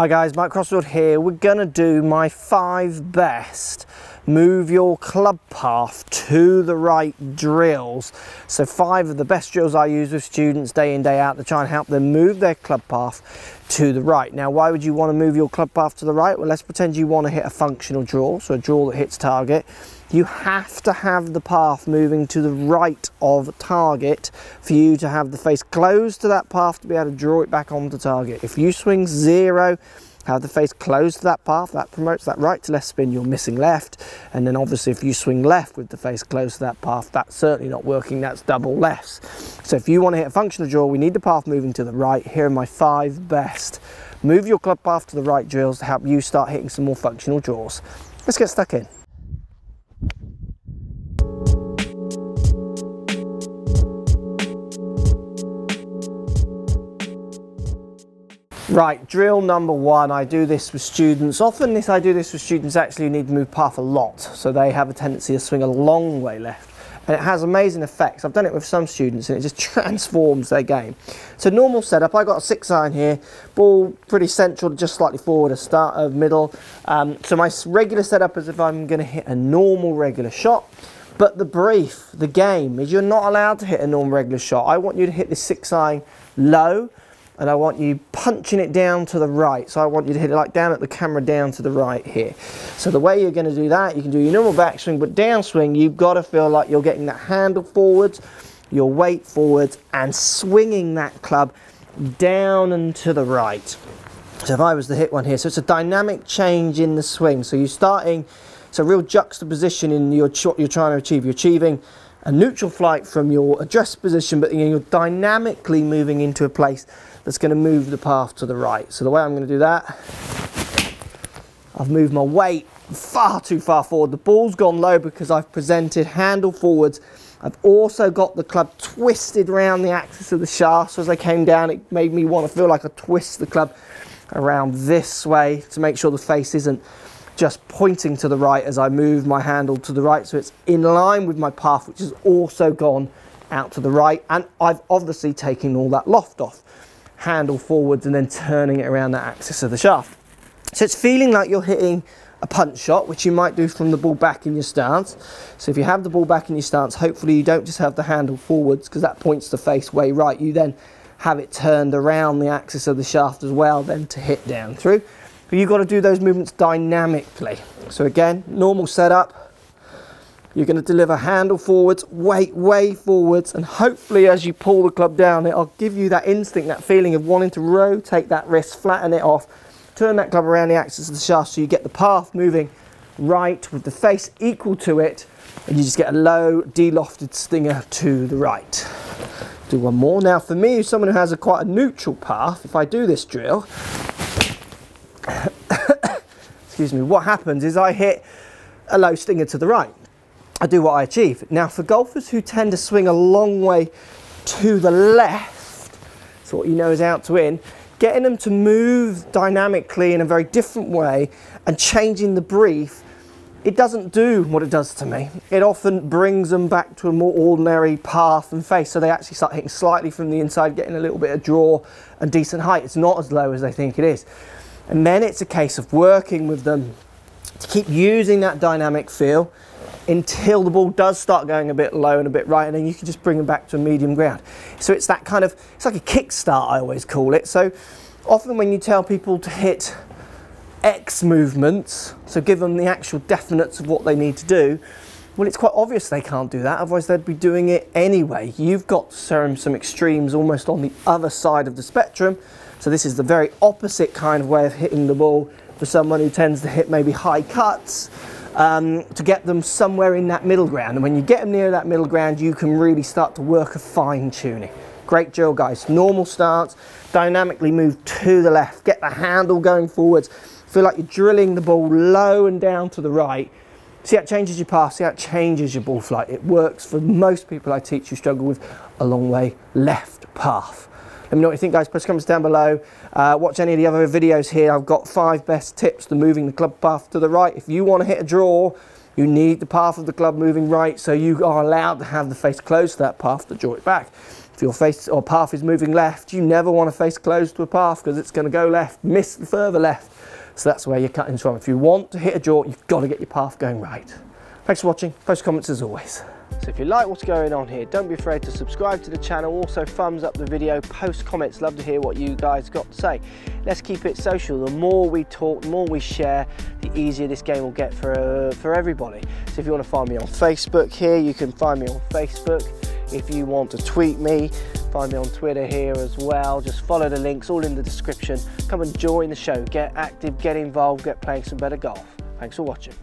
Hi guys, Mark Crossfield here. We're gonna do my 5 best move your club path to the right drills. So 5 of the best drills I use with students day in, day out to try and help them move their club path to the right. Now, why would you want to move your club path to the right? Well, let's pretend you want to hit a functional draw, so a draw that hits target. You have to have the path moving to the right of target for you to have the face closed to that path to be able to draw it back onto target. If you swing 0, have the face close to that path, that promotes that right to left spin, you're missing left. And then obviously if you swing left with the face close to that path, that's certainly not working, that's double lefts. So if you want to hit a functional draw, we need the path moving to the right. Here are my 5 best move your club path to the right drills to help you start hitting some more functional draws. Let's get stuck in. Right, drill number 1, I do this with students. Often I do this with students actually who need to move path a lot, so they have a tendency to swing a long way left. And it has amazing effects. I've done it with some students and it just transforms their game. So normal setup, I got a 6-iron here, ball pretty central, just slightly forward, a start of middle. So my regular setup is if I'm gonna hit a normal regular shot. But the brief, the game, is you're not allowed to hit a normal regular shot. I want you to hit this 6-iron low, and I want you punching it down to the right. So I want you to hit it like down at the camera, down to the right here. So the way you're going to do that, you can do your normal backswing, but downswing, you've got to feel like you're getting that handle forwards, your weight forwards, and swinging that club down and to the right. So if I was to hit one here, so it's a dynamic change in the swing. So you're starting, it's a real juxtaposition in your shot you're trying to achieve. You're achieving a neutral flight from your address position, but you're dynamically moving into a place that's going to move the path to the right. So the way I'm going to do that, I've moved my weight far too far forward. The ball's gone low because I've presented handle forwards. I've also got the club twisted around the axis of the shaft. So as I came down, it made me want to feel like I twist the club around this way to make sure the face isn't just pointing to the right as I move my handle to the right. So it's in line with my path, which has also gone out to the right. And I've obviously taken all that loft off. Handle forwards and then turning it around the axis of the shaft. So it's feeling like you're hitting a punch shot, which you might do from the ball back in your stance. So if you have the ball back in your stance, hopefully you don't just have the handle forwards because that points the face way right. You then have it turned around the axis of the shaft as well then to hit down through. But you've got to do those movements dynamically. So again, normal setup. You're going to deliver handle forwards, weight way forwards, and hopefully as you pull the club down, it'll give you that instinct, that feeling of wanting to rotate that wrist, flatten it off, turn that club around the axis of the shaft so you get the path moving right with the face equal to it, and you just get a low, de-lofted stinger to the right. Do one more. Now for me, someone who has quite a neutral path, if I do this drill, excuse me, what happens is I hit a low stinger to the right. I do what I achieve. Now for golfers who tend to swing a long way to the left, so what you know is out to in, getting them to move dynamically in a very different way and changing the brief, it doesn't do what it does to me. It often brings them back to a more ordinary path and face, so they actually start hitting slightly from the inside, getting a little bit of draw and decent height. It's not as low as they think it is. And then it's a case of working with them to keep using that dynamic feel until the ball does start going a bit low and a bit right, and then you can just bring them back to a medium ground. So it's that kind of, it's like a kickstart, I always call it. So often when you tell people to hit X movements, so give them the actual definites of what they need to do, well, it's quite obvious they can't do that, otherwise they'd be doing it anyway. You've got to show them some extremes almost on the other side of the spectrum. So this is the very opposite kind of way of hitting the ball for someone who tends to hit maybe high cuts, to get them somewhere in that middle ground. And when you get them near that middle ground, you can really start to work a fine tuning. Great drill, guys. Normal stance, dynamically move to the left, get the handle going forwards, feel like you're drilling the ball low and down to the right. See how it changes your path, see how it changes your ball flight. It works for most people I teach who struggle with a long way left path. Let me know what you think, guys. Post comments down below. Watch any of the other videos here. I've got 5 best tips to moving the club path to the right. If you want to hit a draw, you need the path of the club moving right, so you are allowed to have the face close to that path to draw it back. If If your face or path is moving left, you never want to face close to a path because it's going to go left, miss the further left. So that's where your cutting's from. If you want to hit a draw, you've got to get your path going right. Thanks for watching. Post comments as always. So if you like what's going on here, don't be afraid to subscribe to the channel. Also thumbs up the video, post comments. Love to hear what you guys got to say. Let's keep it social. The more we talk, the more we share, the easier this game will get for everybody. So if you want to find me on Facebook here, you can find me on Facebook. If you want to tweet me, find me on Twitter here as well. Just follow the links, all in the description. Come and join the show. Get active, get involved, get playing some better golf. Thanks for watching.